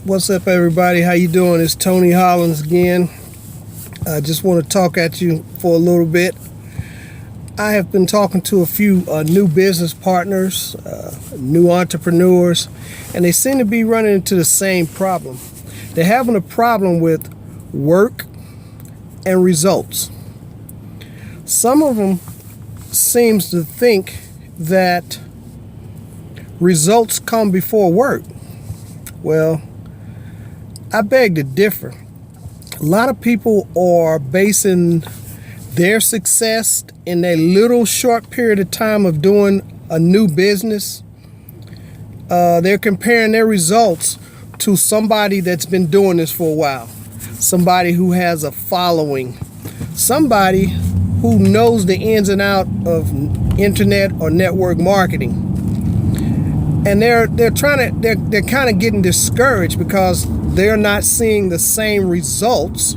What's up, everybody? How you doing? It's Tony Hollins again. I just want to talk at you for a little bit. I have been talking to a few new business partners, new entrepreneurs, and they seem to be running into the same problem. They're having a problem with work and results. Some of them seems to think that results come before work. Well, I beg to differ. A lot of people are basing their success in a little short period of time of doing a new business. They're comparing their results to somebody that's been doing this for a while, somebody who has a following, somebody who knows the ins and outs of internet or network marketing. And they're kind of getting discouraged because they're not seeing the same results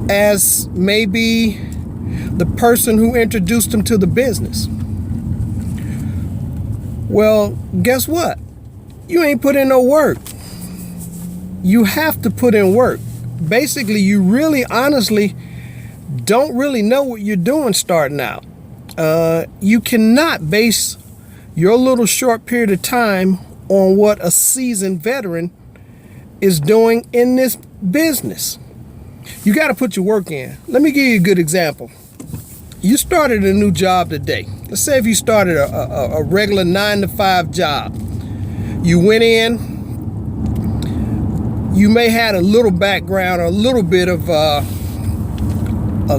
as maybe the person who introduced them to the business. Well, guess what? You ain't put in no work. You have to put in work. Basically, you really honestly don't really know what you're doing starting out. You cannot base your little short period of time on what a seasoned veteran is doing in this business. You got to put your work in. Let me give you a good example. You started a new job today. Let's say if you started a regular 9-to-5 job. You went in, you may had a little background or a little bit of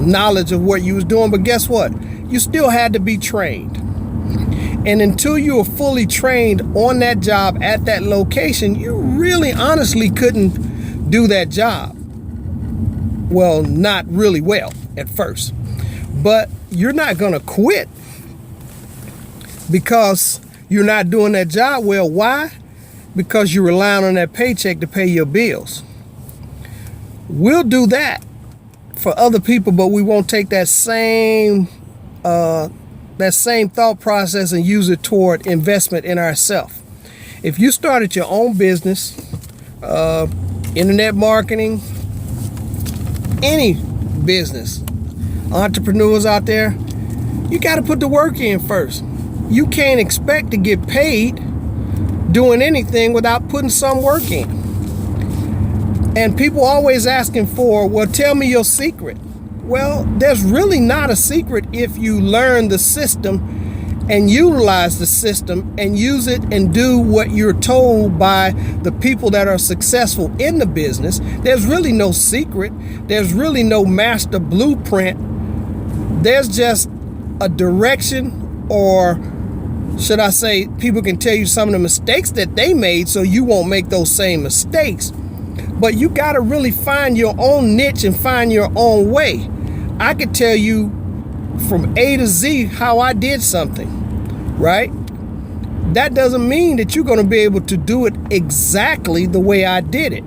knowledge of what you was doing, but guess what? You still had to be trained. And until you were fully trained on that job at that location, you really honestly couldn't do that job. Well, not really well at first. But you're not going to quit because you're not doing that job well. Why? Because you're relying on that paycheck to pay your bills. We'll do that for other people, but we won't take that same thought process and use it toward investment in ourselves. If you started your own business, internet marketing, any business, entrepreneurs out there, you got to put the work in first. You can't expect to get paid doing anything without putting some work in. And people always asking for, well, tell me your secret. Well, there's really not a secret if you learn the system and utilize the system and use it and do what you're told by the people that are successful in the business. There's really no secret. There's really no master blueprint. There's just a direction, or should I say, people can tell you some of the mistakes that they made so you won't make those same mistakes. But you got to really find your own niche and find your own way. I could tell you from A to Z how I did something, right? That doesn't mean that you're going to be able to do it exactly the way I did it.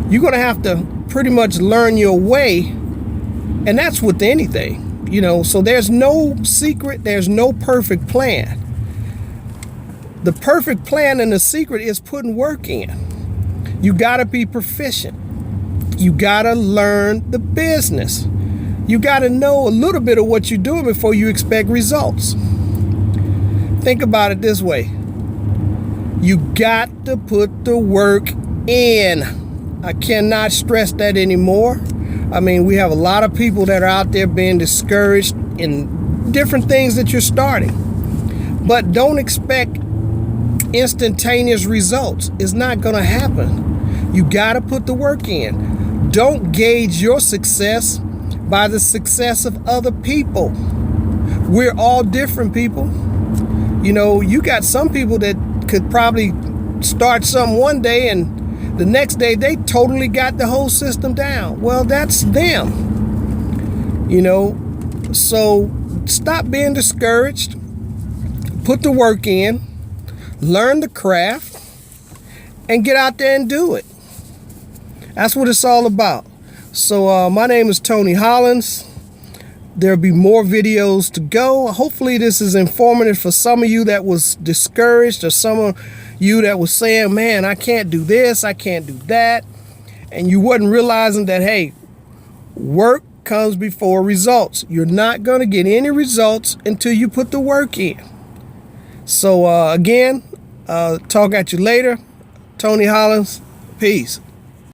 You're going to have to pretty much learn your way, and that's with anything, so there's no secret, there's no perfect plan. The perfect plan and the secret is putting work in. You got to be proficient. You got to learn the business. You got to know a little bit of what you're doing before you expect results. Think about it this way. You got to put the work in. I cannot stress that anymore. I mean, we have a lot of people that are out there being discouraged in different things that you're starting. But don't expect instantaneous results. It's not going to happen. You got to put the work in. Don't gauge your success by the success of other people. We're all different people. You got some people that could probably start something one day and the next day they totally got the whole system down. Well, that's them. So stop being discouraged. Put the work in. Learn the craft and get out there and do it. That's what it's all about. So my name is Tony Hollins. There'll be more videos to go. Hopefully this is informative for some of you that was discouraged, or some of You that was saying, man, I can't do this, I can't do that. And you wasn't realizing that, hey, work comes before results. You're not going to get any results until you put the work in. So again, talk at you later. Tony Hollins, peace.